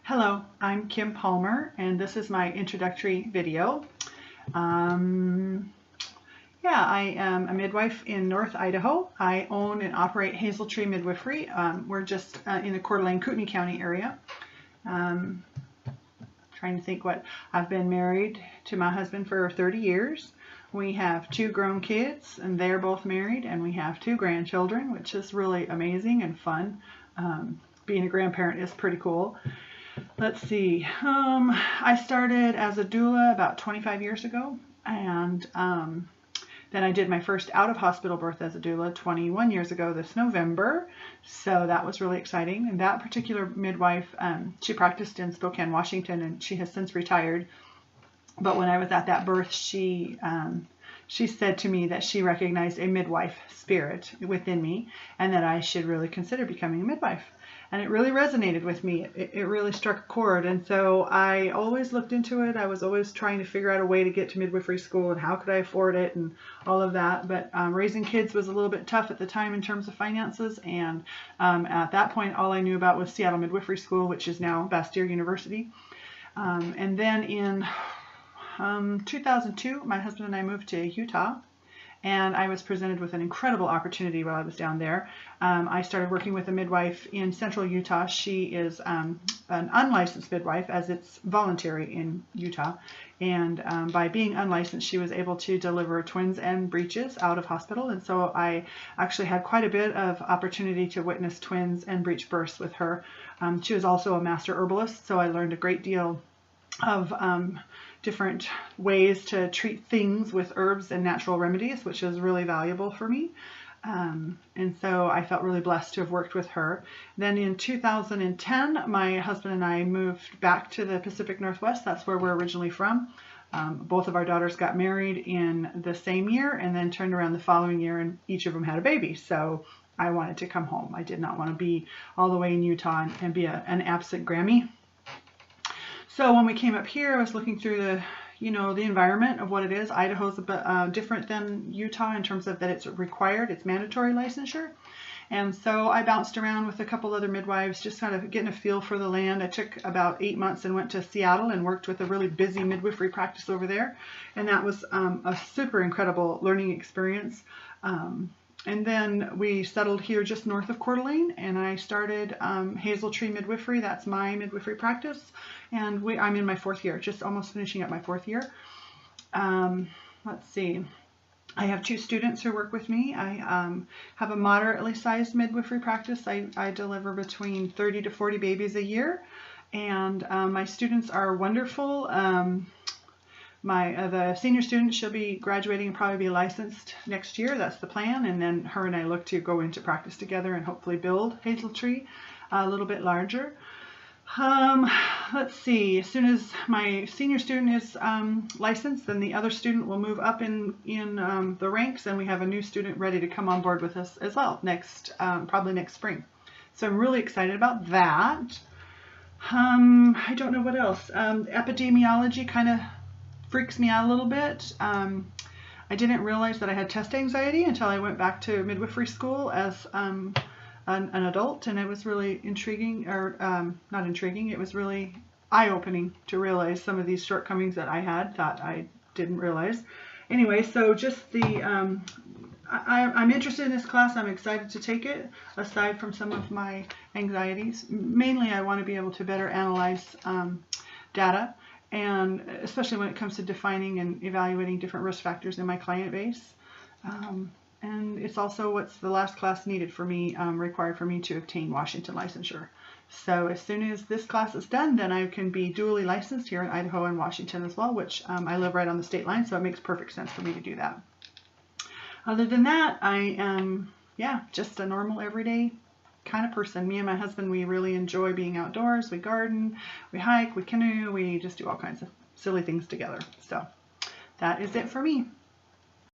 Hello, I'm Kim Palmer, and this is my introductory video. I am a midwife in North Idaho. I own and operate Hazeltree Midwifery. We're just in the Coeur d'Alene, Kootenai County area. Trying to think what I've been married to my husband for 30 years. We have 2 grown kids, and they're both married, and we have 2 grandchildren, which is really amazing and fun. Being a grandparent is pretty cool. Let's see, I started as a doula about 25 years ago, and then I did my first out-of-hospital birth as a doula 21 years ago this November, so that was really exciting. And that particular midwife, she practiced in Spokane, Washington, and she has since retired. But when I was at that birth, she said to me that she recognized a midwife spirit within me and that I should really consider becoming a midwife. And it really resonated with me. It really struck a chord. And so I always looked into it. I was always trying to figure out a way to get to midwifery school and how could I afford it and all of that. But raising kids was a little bit tough at the time in terms of finances. And at that point, all I knew about was Seattle Midwifery School, which is now Bastyr University. And then in 2002, my husband and I moved to Utah. And I was presented with an incredible opportunity while I was down there. I started working with a midwife in central Utah. She is an unlicensed midwife, as it's voluntary in Utah. And by being unlicensed, she was able to deliver twins and breeches out of hospital. And so I actually had quite a bit of opportunity to witness twins and breech births with her. She was also a master herbalist, so I learned a great deal of different ways to treat things with herbs and natural remedies, which is really valuable for me. And so I felt really blessed to have worked with her. Then in 2010, my husband and I moved back to the Pacific Northwest. That's where we're originally from. Both of our daughters got married in the same year and then turned around the following year, and each of them had a baby. So I wanted to come home. I did not want to be all the way in Utah and be an absent Grammy. So when we came up here, I was looking through the environment of what it is. Idaho's a bit different than Utah in terms of that it's required, it's mandatory licensure. And so I bounced around with a couple other midwives, just kind of getting a feel for the land. I took about 8 months and went to Seattle and worked with a really busy midwifery practice over there. And that was a super incredible learning experience. And then we settled here just north of Coeur d'Alene, and I started Hazeltree Midwifery. That's my midwifery practice. And I'm in my 4th year, just almost finishing up my 4th year. Let's see. I have 2 students who work with me. I have a moderately sized midwifery practice. I deliver between 30 to 40 babies a year. And my students are wonderful. The senior student, she'll be graduating and probably be licensed next year. That's the plan. And then her and I look to go into practice together and hopefully build Hazeltree a little bit larger. Let's see. As soon as my senior student is licensed, then the other student will move up in the ranks, and we have a new student ready to come on board with us as well probably next spring. So I'm really excited about that. I don't know what else. Epidemiology kind of freaks me out a little bit. I didn't realize that I had test anxiety until I went back to midwifery school as an adult, and it was really intriguing, or not intriguing, it was really eye-opening to realize some of these shortcomings that I had thought I didn't realize. Anyway, so just I'm interested in this class. I'm excited to take it, aside from some of my anxieties. Mainly I want to be able to better analyze data, and especially when it comes to defining and evaluating different risk factors in my client base. And it's also what's the last class needed for me, required for me to obtain Washington licensure. So as soon as this class is done, then I can be dually licensed here in Idaho and Washington as well, which I live right on the state line, so it makes perfect sense for me to do that. Other than that, I am, just a normal everyday kind of person. Me and my husband, we really enjoy being outdoors. We garden, we hike, we canoe, we just do all kinds of silly things together. So that is it for me.